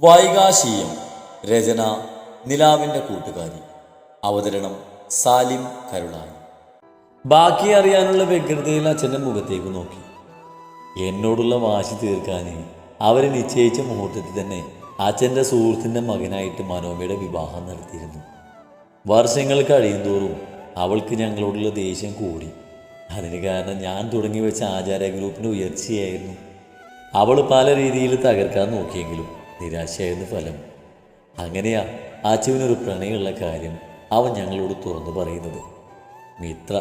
വൈകാശീയം. രചന നിലാവിൻ്റെ കൂട്ടുകാരി. അവതരണം സാലിം കരുളായി. ബാക്കി അറിയാനുള്ള വ്യഗ്രതയിൽ അച്ഛൻ്റെ മുഖത്തേക്ക് നോക്കി. എന്നോടുള്ള വാശി തീർക്കാൻ അവരെ നിശ്ചയിച്ച മുഹൂർത്തത്തിൽ തന്നെ അച്ഛൻ്റെ സുഹൃത്തിൻ്റെ മകനായിട്ട് മനോമയുടെ വിവാഹം നടത്തിയിരുന്നു. വർഷങ്ങൾ കഴിയുന്തോറും അവൾക്ക് ഞങ്ങളോടുള്ള ദേഷ്യം കൂടി. അതിന് കാരണം ഞാൻ തുടങ്ങി വെച്ച ആചാര ഗ്രൂപ്പിൻ്റെ ഉയർച്ചയായിരുന്നു. അവൾ പല രീതിയിൽ തകർക്കാൻ നോക്കിയെങ്കിലും നിരാശയായിരുന്നു ഫലം. അങ്ങനെയാ അച്ഛനൊരു പ്രണയമുള്ള കാര്യം അവൻ ഞങ്ങളോട് തുറന്നു പറയുന്നത്. മിത്ര,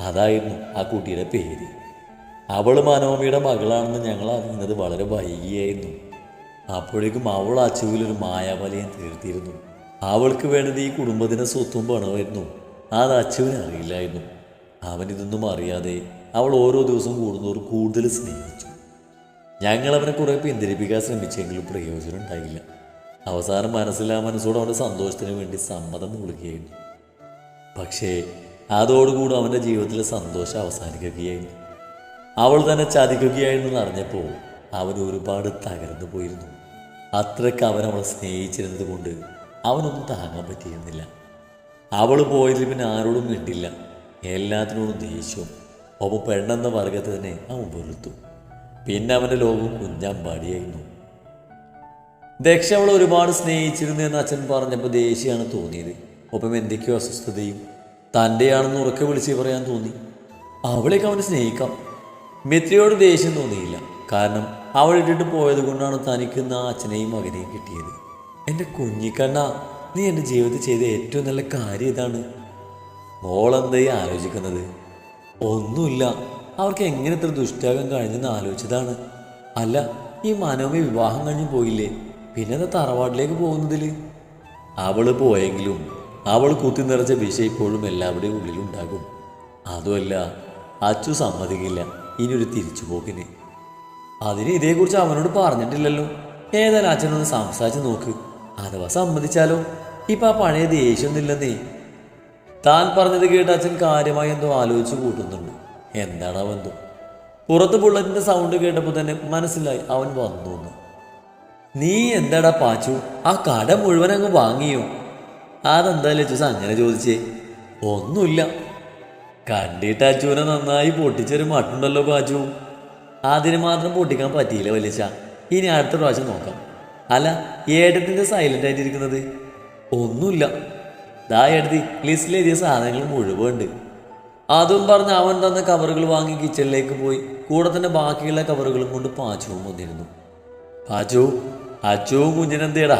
അതായിരുന്നു ആ കുട്ടിയുടെ പേര്. അവൾ മനോമയുടെ മകളാണെന്ന് ഞങ്ങൾ അറിയുന്നത് വളരെ വൈകിയായിരുന്നു. അപ്പോഴേക്കും അവൾ അച്ചുവിലൊരു മായാവലയം തീർത്തിരുന്നു. അവൾക്ക് വേണ്ടത് ഈ കുടുംബത്തിൻ്റെ സ്വത്തും പണമായിരുന്നു. അത് അച്ചുവിന് അറിയില്ലായിരുന്നു. അവനിതൊന്നും അറിയാതെ അവൾ ഓരോ ദിവസം കൂടുന്നവർ കൂടുതൽ സ്നേഹിച്ചു. ഞങ്ങളവനെ കുറേ പിന്തിരിപ്പിക്കാൻ ശ്രമിച്ചെങ്കിലും പ്രയോജനം ഉണ്ടായില്ല. അവസാനം മനസ്സോട് അവൻ്റെ സന്തോഷത്തിന് വേണ്ടി സമ്മതം നൽകുകയായിരുന്നു. പക്ഷേ അതോടുകൂടി അവൻ്റെ ജീവിതത്തിലെ സന്തോഷം അവസാനിക്കുകയായിരുന്നു. അവൾ തന്നെ ചതിക്കുകയായിരുന്നു അറിഞ്ഞപ്പോൾ അവൻ ഒരുപാട് തകർന്നു പോയിരുന്നു. അത്രയ്ക്ക് അവളെ സ്നേഹിച്ചിരുന്നത് കൊണ്ട് അവനൊന്നും താങ്ങാൻ പറ്റിയിരുന്നില്ല. അവൾ പോയതിൽ പിന്നെ ആരോടും മിണ്ടില്ല. എല്ലാത്തിനോടും ദേഷ്യവും. ഒപ്പം പെണ്ണെന്ന വർഗത്തെ തന്നെ അവൻ വെറുത്തു. പിന്നെ അവൻ്റെ ലോകം കുഞ്ഞമ്പാടിയായിരുന്നു. ദക്ഷ അവൾ ഒരുപാട് സ്നേഹിച്ചിരുന്നു എന്ന് അച്ഛൻ പറഞ്ഞപ്പോൾ ദേഷ്യമാണ് തോന്നിയത്. ഒപ്പം എന്തൊക്കെയോ അസ്വസ്ഥതയും തൻ്റെയാണെന്ന് ഉറക്കെ വിളിച്ച് പറയാൻ തോന്നി. അവളേക്ക് അവനെ സ്നേഹിക്കാം. മിത്രയോട് ദേഷ്യം തോന്നിയില്ല. കാരണം അവൾ ഇട്ടിട്ട് പോയത് കൊണ്ടാണ് തനിക്കുന്ന ആ അച്ഛനെയും മകനെയും കിട്ടിയത്. എൻ്റെ കുഞ്ഞിക്കണ്ണ, നീ എൻ്റെ ജീവിതത്തിൽ ചെയ്ത ഏറ്റവും നല്ല കാര്യം ഇതാണ്. മോളെന്തായി ആലോചിക്കുന്നത്? ഒന്നുമില്ല, അവർക്ക് എങ്ങനെ ഇത്ര ദുഷ്ടാകാൻ കഴിഞ്ഞെന്ന് ആലോചിച്ചതാണ്. അല്ല, ഈ മനോമി വിവാഹം കഴിഞ്ഞ് പോയില്ലേ, പിന്നെ അത് തറവാട്ടിലേക്ക് പോകുന്നതിൽ? അവൾ പോയെങ്കിലും അവൾ കുത്തി നിറച്ച വിഷ ഇപ്പോഴും എല്ലാവരുടെയും ഉള്ളിലുണ്ടാകും. അതുമല്ല, അച്ചു സമ്മതിക്കില്ല ഇനിയൊരു തിരിച്ചുപോക്കിന്. അതിന് ഇതേക്കുറിച്ച് അവനോട് പറഞ്ഞിട്ടില്ലല്ലോ. ഏതായാലും അച്ഛനൊന്ന് സംസാരിച്ച് നോക്ക്. അഥവാ സമ്മതിച്ചാലോ? ഇപ്പം ആ പഴയ ദേഷ്യമൊന്നുമില്ലെന്നേ. താൻ പറഞ്ഞത് കേട്ട് അച്ഛൻ കാര്യമായി എന്തോ ആലോചിച്ച് കൂട്ടുന്നുണ്ട്. എന്താണ് ബന്ധം? പുറത്ത് ബുള്ളറ്റിൻ്റെ സൗണ്ട് കേട്ടപ്പോൾ തന്നെ മനസ്സിലായി അവൻ വന്നു എന്ന്. നീ എന്താടാ പാച്ചു, ആ കട മുഴുവൻ അങ്ങ് വാങ്ങിയോ? അതെന്താ ലച്ചൂസ് അങ്ങനെ ചോദിച്ചേ? ഒന്നുമില്ല, കണ്ടിട്ട് അച്ചുവിനെ നന്നായി പൊട്ടിച്ചൊരു മട്ടുണ്ടല്ലോ പാച്ചു. അതിന് മാത്രം പൊട്ടിക്കാൻ പറ്റിയില്ല വലിച്ച. ഇനി അടുത്ത പ്രാവശ്യം നോക്കാം. അല്ല, ഏട്ടത്തിൻ്റെ സൈലൻ്റ് ആയിട്ടിരിക്കുന്നത്? ഒന്നുമില്ല, ദാ എഴുതി ലിസ്റ്റിൽ എഴുതിയ സാധനങ്ങൾ മുഴുവനുണ്ട്. അതും പറഞ്ഞ് അവൻ തന്ന കവറുകൾ വാങ്ങി കിച്ചണിലേക്ക് പോയി. കൂടെ തന്നെ ബാക്കിയുള്ള കവറുകളും കൊണ്ട് പാച്ചുവും വന്നിരുന്നു. പാച്ചു, അച്ചുവും കുഞ്ഞിനെന്തേടാ?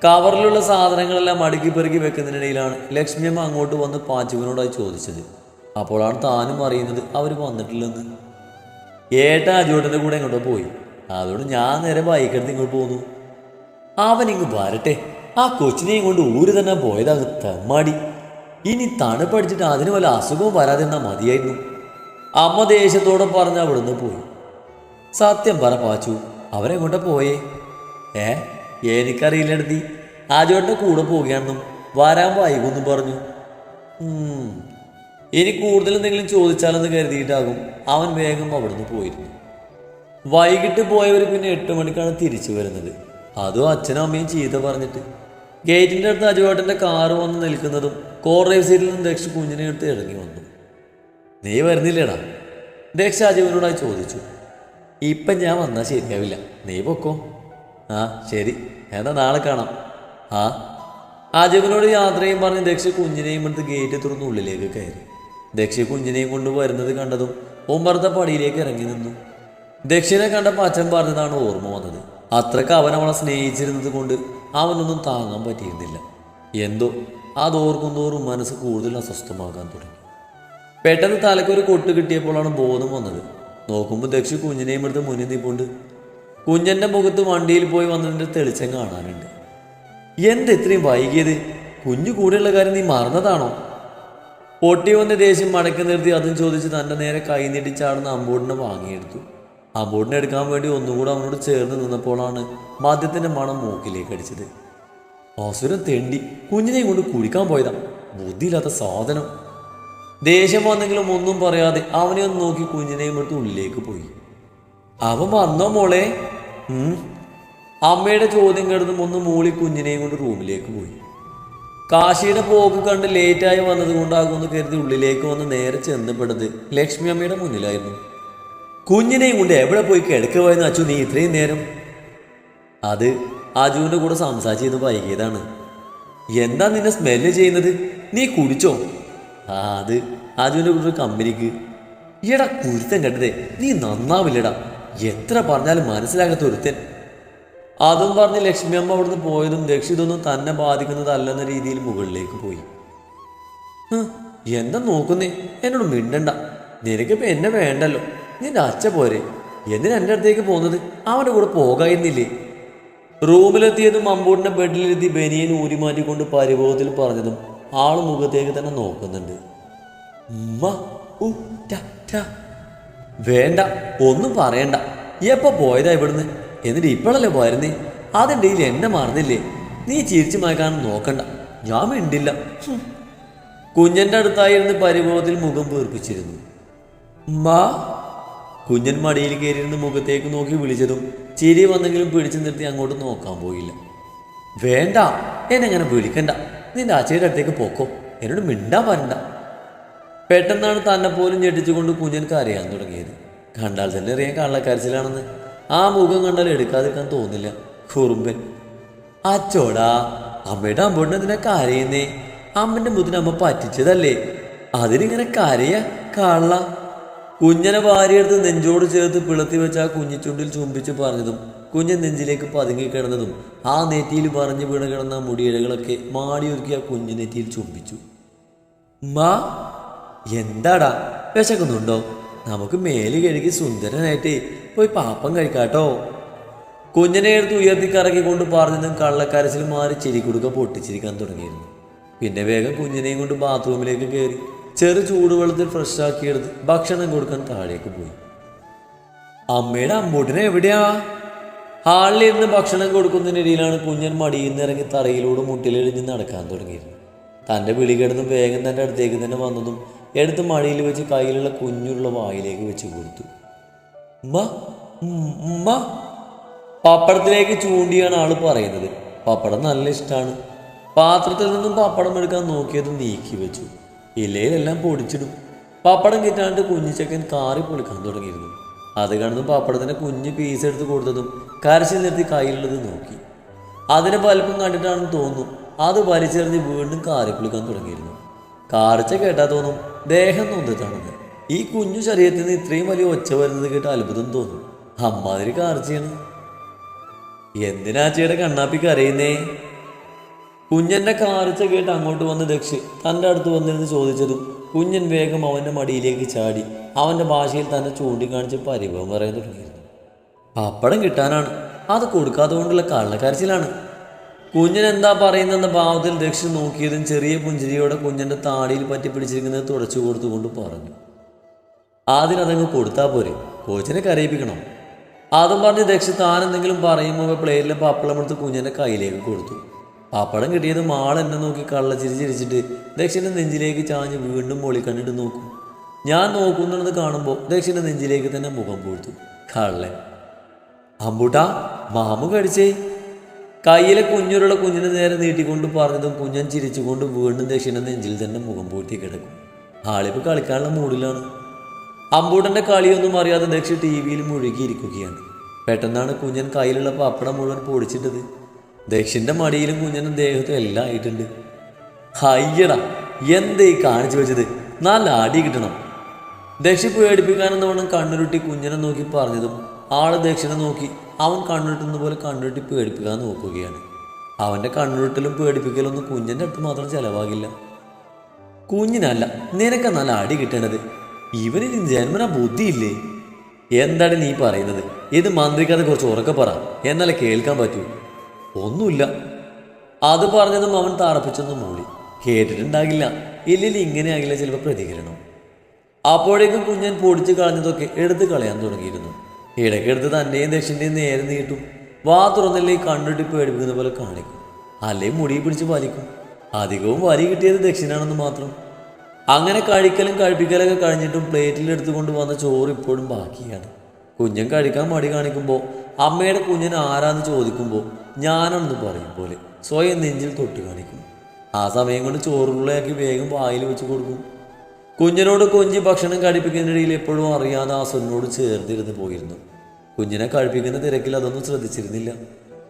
കവറിലുള്ള സാധനങ്ങളെല്ലാം അടുക്കി പെറുക്കി വെക്കുന്നതിനിടയിലാണ് ലക്ഷ്മിയമ്മ അങ്ങോട്ട് വന്ന് പാച്ചുവിനോടായി ചോദിച്ചത്. അപ്പോഴാണ് താനും അറിയുന്നത് അവർ വന്നിട്ടില്ലെന്ന്. ഏട്ടാ അജുവേട്ടൻ്റെ കൂടെ ഇങ്ങോട്ട് പോയി. അതുകൊണ്ട് ഞാൻ നേരെ ബൈക്കെടുത്ത് ഇങ്ങോട്ട് പോന്നു. അവനിങ്ങ് വരട്ടെ, ആ കൊച്ചിനെയും കൊണ്ട് ഊര് തന്നെ പോയതാകെ തെമ്മാടി. ഇനി തണുപ്പടിച്ചിട്ട് അതിന് വല്ല അസുഖവും വരാതെ എന്നാൽ മതിയായിരുന്നു. അമ്മ ദേഷ്യത്തോടെ പറഞ്ഞ് അവിടുന്ന് പോയി. സത്യം പറ പാച്ചു, അവരെങ്ങോട്ടാ പോയേ? എനിക്കറിയില്ലെടുത്തി. ആജോട്ടൻ്റെ കൂടെ പോവുകയാണെന്നും വരാൻ വൈകുമെന്നും പറഞ്ഞു. ഇനി കൂടുതൽ എന്തെങ്കിലും ചോദിച്ചാലെന്ന് കരുതിയിട്ടാകും അവൻ വേഗം അവിടുന്ന് പോയിരുന്നു. വൈകിട്ട് പോയവർ പിന്നെ 8 മണിക്കാണ് തിരിച്ചു വരുന്നത്. അതും അച്ഛനും അമ്മയും ചീത്ത പറഞ്ഞിട്ട്. ഗേറ്റിൻ്റെ അടുത്ത് അജുവേട്ടൻ്റെ കാറ് വന്ന് നിൽക്കുന്നതും കോർ ഡ്രൈവ് സീറ്റിൽ നിന്ന് ദക്ഷ കുഞ്ഞിനെ എടുത്ത് ഇറങ്ങി വന്നു. നീ വരുന്നില്ലേടാ? ദക്ഷ അജുവിനോടായി ചോദിച്ചു. ഇപ്പം ഞാൻ വന്നാൽ ശരിയാവില്ല, നീ പൊക്കോ. ആ ശരി, എന്നാൽ നാളെ കാണാം. ആ അജുവിനോട് യാത്രയും പറഞ്ഞ് ദക്ഷ കുഞ്ഞിനെയും എടുത്ത് ഗേറ്റ് തുറന്ന് ഉള്ളിലേക്ക് കയറി. ദക്ഷ കുഞ്ഞിനെയും കൊണ്ട് വരുന്നത് കണ്ടതും ഒമ്പറത്തെ പടിയിലേക്ക് ഇറങ്ങി നിന്നു. ദക്ഷിനെ കണ്ടപ്പോൾ അച്ഛൻ പറഞ്ഞതാണ് ഓർമ്മ വന്നത്. അത്രയ്ക്ക് അവൻ അവളെ സ്നേഹിച്ചിരുന്നത് കൊണ്ട് അവനൊന്നും താങ്ങാൻ പറ്റിയിരുന്നില്ല. എന്തോ അതോർക്കുന്തോറും മനസ്സ് കൂടുതൽ അസ്വസ്ഥമാകാൻ തുടങ്ങി. പെട്ടെന്ന് തലക്കൊരു കൊട്ട് കിട്ടിയപ്പോഴാണ് ബോധം വന്നത്. നോക്കുമ്പോൾ ദക്ഷ കുഞ്ഞിനെയും എടുത്ത് മുന്നിൽ നിൽപ്പുണ്ട്. കുഞ്ഞൻ്റെ മുഖത്ത് വണ്ടിയിൽ പോയി വന്നതിൻ്റെ തെളിച്ചം കാണാനുണ്ട്. എന്ത് ഇത്രയും വൈകിയത്? കുഞ്ഞു കൂടെയുള്ള കാര്യം നീ മറന്നതാണോ? പൊട്ടി വന്ന ദേഷ്യം മടക്കി നിർത്തി അതും ചോദിച്ച് തൻ്റെ നേരെ കൈ നീട്ടിച്ചാടുന്ന അമ്പൂടിനെ വാങ്ങിയെടുത്തു. അമ്പൂടിനെ എടുക്കാൻ വേണ്ടി ഒന്നുകൂടെ അവനോട് ചേർന്ന് നിന്നപ്പോഴാണ് മദ്യത്തിൻ്റെ മണം മൂക്കിലേക്ക് അടിച്ചത്. അസുരം തെണ്ടി കുഞ്ഞിനെയും കൊണ്ട് കുടിക്കാൻ പോയതാ, ബുദ്ധിയില്ലാത്ത സാധനം. ദേഷ്യം വന്നെങ്കിലും ഒന്നും പറയാതെ അവനെ ഒന്ന് നോക്കി കുഞ്ഞിനെയും എടുത്ത് ഉള്ളിലേക്ക് പോയി. അവൻ വന്നോ മോളെ? അമ്മയുടെ ചോദ്യം കേട്ടതും ഒന്ന് മൂളി കുഞ്ഞിനെയും കൊണ്ട് റൂമിലേക്ക് പോയി. കാശിയുടെ പോക്ക് കണ്ട് ലേറ്റായി വന്നത് കൊണ്ടാകുമെന്ന് കരുതി ഉള്ളിലേക്ക് വന്ന് നേരെ ചെന്നപ്പെട്ടത് ലക്ഷ്മി അമ്മയുടെ മുന്നിലായിരുന്നു. കുഞ്ഞിനെയും കൊണ്ട് എവിടെ പോയി കിടക്കുവായെന്ന് അച്ചു നീ ഇത്രയും നേരം? അത് അജുവിൻ്റെ കൂടെ സംസാരിച്ചത് വൈകിയതാണ്. എന്താ നിന്നെ സ്മെല്ല് ചെയ്യുന്നത്? നീ കുടിച്ചോ? അത് അജുവിൻ്റെ കൂടെ കമ്പനിക്ക്. എടാ കുരുത്തൻ കണ്ടതേ, നീ നന്നാവില്ലടാ. എത്ര പറഞ്ഞാലും മനസ്സിലാകാത്ത ഒരുത്തൻ. അതും പറഞ്ഞ് ലക്ഷ്മി അമ്മ അവിടുന്ന് പോയതും ഇതൊന്നും തന്നെ ബാധിക്കുന്നതല്ലെന്ന രീതിയിൽ മുകളിലേക്ക് പോയി. എന്താ നോക്കുന്നേ? എന്നോട് മിണ്ടണ്ട. നിനക്കിപ്പോൾ എന്നെ വേണ്ടല്ലോ. നിന്റെ അച്ഛ പോരെ. എന്തിനാ എൻ്റെ അടുത്തേക്ക് പോകുന്നത്? അവൻ്റെ കൂടെ പോകായിരുന്നില്ലേ? റൂമിലെത്തിയതും അമ്പൂട്ടിൻ്റെ ബെഡിലിരുത്തി ബനിയൻ ഊരി മാറ്റിക്കൊണ്ട് പരിഭവത്തിൽ പറഞ്ഞതും ആള് മുഖത്തേക്ക് തന്നെ നോക്കുന്നുണ്ട്. വേണ്ട, ഒന്നും പറയണ്ട. എപ്പോൾ പോയതാ ഇവിടുന്ന്? എന്നിട്ട് ഇപ്പോഴല്ലേ പോയിരുന്നേ? അതിൻ്റെ ഇതിൽ എന്നെ മറന്നില്ലേ? നീ ചിരിച്ചു മയക്കാൻ നോക്കണ്ട. ഞാൻ മിണ്ടില്ല. കുഞ്ഞൻ്റെ അടുത്തായിരുന്ന് പരിഭവത്തിൽ മുഖം വീർപ്പിച്ചിരുന്നു. മാ. കുഞ്ഞൻ മടിയിൽ കയറിയിരുന്ന് മുഖത്തേക്ക് നോക്കി വിളിച്ചതും ചിരി വന്നെങ്കിലും പിടിച്ചു നിർത്തി അങ്ങോട്ട് നോക്കാൻ പോയില്ല. വേണ്ട, എന്നെങ്ങനെ വിളിക്കണ്ട. നിന്റെ അച്ഛയുടെ അടുത്തേക്ക് പോക്കോ. എന്നോട് മിണ്ടാൻ വരണ്ട. പെട്ടെന്നാണ് തന്നെ പോലും ഞെട്ടിച്ചുകൊണ്ട് കുഞ്ഞൻ കരയാൻ തുടങ്ങിയത്. കണ്ടാൽ തന്നെ അറിയാൻ കള്ളക്കരച്ചിലാണെന്ന്. ആ മുഖം കണ്ടാൽ എടുക്കാതിരിക്കാൻ തോന്നില്ല. കുറുമ്പൻ. അച്ചോടാ, അമ്മയുടെ അമ്പോട്ടിനെ നിന്നെ കരയുന്നേ? അമ്മൻ്റെ മുതിന് അമ്മ പറ്റിച്ചതല്ലേ? അതിനിങ്ങനെ കരയ കള്ള. കുഞ്ഞനെ ഭാര്യയെടുത്ത് നെഞ്ചോട് ചേർത്ത് പിളർത്തി വെച്ച് ആ കുഞ്ഞിച്ചുണ്ടിൽ ചുംബിച്ച് പറഞ്ഞതും കുഞ്ഞൻ നെഞ്ചിലേക്ക് പതുങ്ങി കിടന്നതും ആ നെറ്റിയിൽ പറഞ്ഞു വീണ് കിടന്ന മുടിയിഴകളൊക്കെ മാടിയൊരുക്കി ആ കുഞ്ഞു നെറ്റിയിൽ ചുംബിച്ചു. മാ, എന്താടാ, വിശക്കുന്നുണ്ടോ? നമുക്ക് മേല് കഴുകി സുന്ദരനായിട്ട് പോയി പാപ്പം കഴിക്കാട്ടോ. കുഞ്ഞിനെ എടുത്ത് ഉയർത്തി കറക്കിക്കൊണ്ട് പറഞ്ഞതും കള്ളക്കരച്ചിൽ മാറി ചിരിക്കുടുക്ക പൊട്ടിച്ചിരിക്കാൻ തുടങ്ങിയിരുന്നു. പിന്നെ വേഗം കുഞ്ഞിനെയും കൊണ്ട് ബാത്റൂമിലേക്ക് കയറി ചെറു ചൂടുവെള്ളത്തിൽ ഫ്രഷാക്കിയെടുത്ത് ഭക്ഷണം കൊടുക്കാൻ താഴേക്ക് പോയി. അമ്മയുടെ അമ്പൂട്ടിനെ എവിടെയാ? ഹാളിലിരുന്ന് ഭക്ഷണം കൊടുക്കുന്നതിനിടയിലാണ് കുഞ്ഞൻ മടിയിൽ നിന്ന് ഇറങ്ങി തറയിലൂടെ മുട്ടിലെഴിഞ്ഞ് നടക്കാൻ തുടങ്ങിയിരുന്നു. തൻ്റെ വിളി കിടന്നും വേഗം തൻ്റെ അടുത്തേക്ക് തന്നെ വന്നതും എടുത്ത് മടിയിൽ വെച്ച് കയ്യിലുള്ള കുഞ്ഞുള്ള വായിലേക്ക് വെച്ച് കൊടുത്തു. പപ്പടത്തിലേക്ക് ചൂണ്ടിയാണ് ആള് പറയുന്നത്. പപ്പടം നല്ല ഇഷ്ടമാണ്. പാത്രത്തിൽ നിന്നും പപ്പടം എടുക്കാൻ നോക്കിയതും നീക്കി വെച്ചു. ഇലയിലെല്ലാം പൊടിച്ചിടും. പപ്പടം കിട്ടാണ്ട് കുഞ്ഞിച്ചക്കൻ കാറി പൊളിക്കാൻ തുടങ്ങിയിരുന്നു. അത് കണ്ടതും പപ്പടത്തിൻ്റെ കുഞ്ഞ് പീസ് എടുത്ത് കൊടുത്തതും കരച്ചിൽ നിർത്തി കയ്യിലുള്ളത് നോക്കി. അതിനെ വലിപ്പം കണ്ടിട്ടാണെന്ന് തോന്നുന്നു അത് വലിച്ചെറിഞ്ഞ് വീണ്ടും കാറി പൊളിക്കാൻ തുടങ്ങിയിരുന്നു. കാർച്ച കേട്ടാ തോന്നും ദേഹം നൊന്നിട്ടാണെന്ന്. ഈ കുഞ്ഞു ശരീരത്തിൽ നിന്ന് ഇത്രയും വലിയ ഒച്ച വരുന്നത് കേട്ട് അത്ഭുതം തോന്നും. അമ്മാതിരി കാർച്ചയാണ്. എന്തിനാ ചേട്ടൻ കണ്ണാപ്പി കരയുന്നേ? കുഞ്ഞൻ്റെ കാർച്ച കേട്ട് അങ്ങോട്ട് വന്ന് ദക്ഷ് തൻ്റെ അടുത്ത് വന്നിരുന്ന് ചോദിച്ചതും കുഞ്ഞൻ വേഗം അവൻ്റെ മടിയിലേക്ക് ചാടി അവൻ്റെ ഭാഷയിൽ തന്നെ ചൂണ്ടിക്കാണിച്ച് പരിഭവം പറയാൻ തുടങ്ങിയിരുന്നു. പപ്പടം കിട്ടാനാണ്, അത് കൊടുക്കാതെ കൊണ്ടുള്ള കള്ളക്കരച്ചിലാണ്. കുഞ്ഞൻ എന്താ പറയുന്നെന്ന ഭാവത്തിൽ ദക്ഷ് നോക്കിയതും ചെറിയ പുഞ്ചിരിയോടെ കുഞ്ഞൻ്റെ താടിയിൽ പറ്റി പിടിച്ചിരിക്കുന്നത് തുടച്ചു കൊടുത്തുകൊണ്ട് പറഞ്ഞു. അതിനതങ്ങ് കൊടുത്താൽ പോരെ, കോച്ചിനെ കരയിപ്പിക്കണം. അതും പറഞ്ഞ് ദക്ഷ് താൻ എന്തെങ്കിലും പറയുമ്പോൾ പ്ലേറ്റിലെ പപ്പടം എടുത്ത് കുഞ്ഞൻ്റെ കയ്യിലേക്ക് കൊടുത്തു. പപ്പടം കിട്ടിയത് എന്നെ നോക്കി കള്ളച്ചിരി ചിരിച്ചിട്ട് ദക്ഷിൻ്റെ നെഞ്ചിലേക്ക് ചാഞ്ഞ് വീണ്ടും മോളിക്കണ്ണിട്ട് നോക്കും. ഞാൻ നോക്കുന്നുള്ളത് കാണുമ്പോൾ ദക്ഷിൻ്റെ നെഞ്ചിലേക്ക് തന്നെ മുഖം പൂഴ്ത്തു. കള്ളൻ. അമ്പൂട്ടാ, മാമു കടിച്ചേ. കയ്യിലെ കുഞ്ഞുരുള്ള കുഞ്ഞിനെ നേരെ നീട്ടിക്കൊണ്ട് പറഞ്ഞതും കുഞ്ഞൻ ചിരിച്ചുകൊണ്ട് വീണ്ടും ദക്ഷിണ നെഞ്ചിൽ തന്നെ മുഖം പൂഴ്ത്തി കിടക്കും. ആളിപ്പോൾ കളിക്കാനുള്ള മൂഡിലാണ്. അമ്പൂട്ടൻ്റെ കളിയൊന്നും അറിയാതെ ദക്ഷി ടി വിയിൽ മുഴുകിയിരിക്കുകയാണ്. പെട്ടെന്നാണ് കുഞ്ഞൻ കയ്യിലുള്ള പപ്പടം മുഴുവൻ പൊടിച്ചിട്ടത്. ദക്ഷിൻ്റെ മടിയിലും കുഞ്ഞനും ദേഹത്തും എല്ലാം ആയിട്ടുണ്ട്. ഹയ്യടാ, എന്തേ കാണിച്ചു വെച്ചത്? നല്ല അടി കിട്ടണം. ദക്ഷി പേടിപ്പിക്കാനെന്ന് വേണം കണ്ണുരുട്ടി കുഞ്ഞനെ നോക്കി പറഞ്ഞതും ആള് ദക്ഷിണെ നോക്കി അവൻ കണ്ണുരുട്ടുന്ന പോലെ കണ്ണുരുട്ടി പേടിപ്പിക്കാൻ നോക്കുകയാണ്. അവൻ്റെ കണ്ണുരുട്ടലും പേടിപ്പിക്കലൊന്നും കുഞ്ഞൻ്റെ അടുത്ത് മാത്രം ചിലവാകില്ല. കുഞ്ഞിനല്ല, നിനക്ക് നല്ല അടി കിട്ടേണ്ടത്. ഇവനിന് ജന്മന ബുദ്ധിയില്ലേ? എന്താണ് നീ പറയുന്നത്? ഇത് മന്ത്രിക്കാതെ കുറച്ച് ഉറക്കെ പറ, എന്നാലേ കേൾക്കാൻ പറ്റൂ. ഒന്നുമില്ല. അത് പറഞ്ഞതും അവൻ താറപ്പിച്ചൊന്നും മൂളി. കേട്ടിട്ടുണ്ടാകില്ല. ഇല്ലില്ല, ഇങ്ങനെയാകില്ല ചിലപ്പോൾ പ്രതികരണം. അപ്പോഴേക്കും കുഞ്ഞൻ പൊടിച്ച് കളഞ്ഞതൊക്കെ എടുത്ത് കളയാൻ തുടങ്ങിയിരുന്നു. ഇടയ്ക്കെടുത്ത് തന്നെയും ദക്ഷിൻ്റെയും നേരെ നീട്ടും. വാ തുറന്നില്ലേ കണ്ണിട്ട് പേടിപ്പിക്കുന്ന പോലെ കാണിക്കും. അല്ലെങ്കിൽ മുടി പിടിച്ച് വലിക്കും. അധികവും വരി കിട്ടിയത് ദക്ഷിണാണെന്ന് മാത്രം. അങ്ങനെ കഴിക്കലും കഴിപ്പിക്കലൊക്കെ കഴിഞ്ഞിട്ടും പ്ലേറ്റിൽ എടുത്തുകൊണ്ട് വന്ന ചോറ് ഇപ്പോഴും ബാക്കിയാണ്. കുഞ്ഞൻ കഴിക്കാൻ മടി കാണിക്കുമ്പോൾ അമ്മയുടെ കുഞ്ഞൻ ആരാന്ന് ചോദിക്കുമ്പോൾ ഞാനാണെന്ന് പറയും പോലെ സ്വയം നെഞ്ചിൽ തൊട്ട് കാണിക്കും. ആ സമയം കൊണ്ട് ചോറുള്ളയാക്കി വേഗം വായിൽ വെച്ച് കൊടുക്കും. കുഞ്ഞിനോട് കൊഞ്ചി ഭക്ഷണം കഴിപ്പിക്കുന്നതിനിടയിൽ എപ്പോഴും അറിയാതെ ആ സ്വനോട് ചേർന്നിരുന്ന് പോയിരുന്നു. കുഞ്ഞിനെ കഴിപ്പിക്കുന്ന തിരക്കിൽ അതൊന്നും ശ്രദ്ധിച്ചിരുന്നില്ല.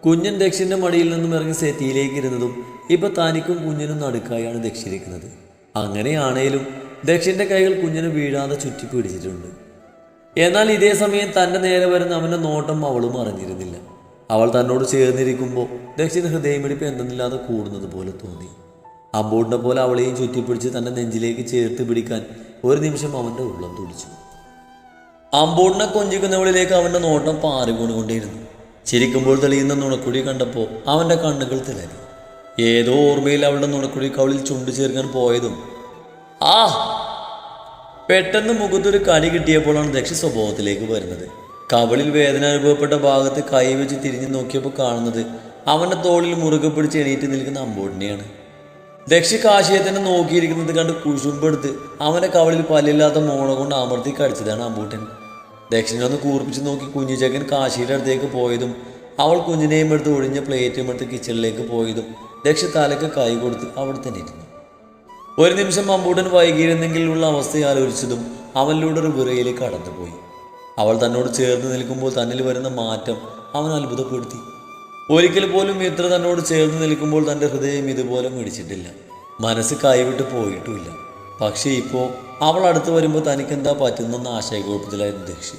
കുഞ്ഞൻ ദക്ഷിന്റെ മടിയിൽ നിന്നും ഇറങ്ങി സെറ്റിയിലേക്ക് ഇരുന്നതും ഇപ്പൊ തനിക്കും കുഞ്ഞിനും നടുക്കായാണ് ദക്ഷിരിക്കുന്നത്. അങ്ങനെയാണേലും ദക്ഷിന്റെ കൈകൾ കുഞ്ഞിനെ വീഴാതെ ചുറ്റി പിടിച്ചിട്ടുണ്ട്. എന്നാൽ ഇതേ സമയം തൻ്റെ നേരെ വരുന്ന അവൻ്റെ നോട്ടം അവളും അറിഞ്ഞിരുന്നില്ല. അവൾ തന്നോട് ചേർന്നിരിക്കുമ്പോൾ ദക്ഷിന് ഹൃദയമിടിപ്പ് എന്തെന്നില്ലാതെ കൂടുന്നത് പോലെ തോന്നി. അമ്പൂട്ടിനെ പോലെ അവളെയും ചുറ്റിപ്പിടിച്ച് തൻ്റെ നെഞ്ചിലേക്ക് ചേർത്ത് പിടിക്കാൻ ഒരു നിമിഷം അവൻ്റെ ഉള്ളം തുടിച്ചു. അമ്പൂട്ടിനെ കൊഞ്ചിക്കുന്നവളിലേക്ക് അവൻ്റെ നോട്ടം പാറികൊണ്ടുകൊണ്ടേയിരുന്നു. ചിരിക്കുമ്പോൾ തെളിയുന്ന നുണക്കുഴി കണ്ടപ്പോൾ അവൻ്റെ കണ്ണുകൾ തിളങ്ങി. ഏതോ ഓർമ്മയിൽ അവളുടെ നുണക്കുഴി കവളിൽ ചുണ്ടു ചേർക്കാൻ പോയതും പെട്ടെന്ന് മുഖത്തൊരു കടി കിട്ടിയപ്പോഴാണ് ദക്ഷി സ്വഭാവത്തിലേക്ക് വരുന്നത്. കവളിൽ വേദന അനുഭവപ്പെട്ട ഭാഗത്ത് കൈവച്ച് തിരിഞ്ഞു നോക്കിയപ്പോൾ കാണുന്നത് അവൻ്റെ തോളിൽ മുറുകെ പിടിച്ച് എണീറ്റ് നിൽക്കുന്ന അമ്പൂട്ടിനെയാണ്. ദക്ഷി കാശിയത്തിനെ നോക്കിയിരിക്കുന്നത് കണ്ട് കുശുമ്പെടുത്ത് അവൻ്റെ കവളിൽ പല്ലില്ലാത്ത മോണ കൊണ്ട് അമർത്തി കടിച്ചതാണ് അമ്പൂട്ടൻ. ദക്ഷിനെ ഒന്ന് കൂർപ്പിച്ച് നോക്കി കുഞ്ഞുചക്കൻ കാശിയുടെ അടുത്തേക്ക് പോയതും അവൾ കുഞ്ഞിനെയും എടുത്ത് ഒഴിഞ്ഞ പ്ലേറ്റും എടുത്ത് കിച്ചണിലേക്ക് പോയതും ദക്ഷി തലക്ക് കൈ കൊടുത്ത് അവിടെ തന്നെ ഇരുന്നു. ഒരു നിമിഷം അമ്പൂട്ടൻ വൈകിയിരുന്നെങ്കിലുള്ള അവസ്ഥ ആലോചിച്ചതും അവനിലൂടെ ഒരു വിറയിലേക്ക് കടന്നുപോയി. അവൾ തന്നോട് ചേർന്ന് നിൽക്കുമ്പോൾ തന്നിൽ വരുന്ന മാറ്റം അവൻ അത്ഭുതപ്പെടുത്തി. ഒരിക്കൽ പോലും ഇത്ര തന്നോട് ചേർന്ന് നിൽക്കുമ്പോൾ തൻ്റെ ഹൃദയം ഇതുപോലെ മിടിച്ചിട്ടില്ല. മനസ്സ് കൈവിട്ട് പോയിട്ടുമില്ല. പക്ഷേ ഇപ്പോൾ അവൾ അടുത്ത് വരുമ്പോൾ തനിക്കെന്താ പറ്റുന്നെന്ന ആശയക്കുഴപ്പത്തിലായിരുന്നു ദക്ഷി.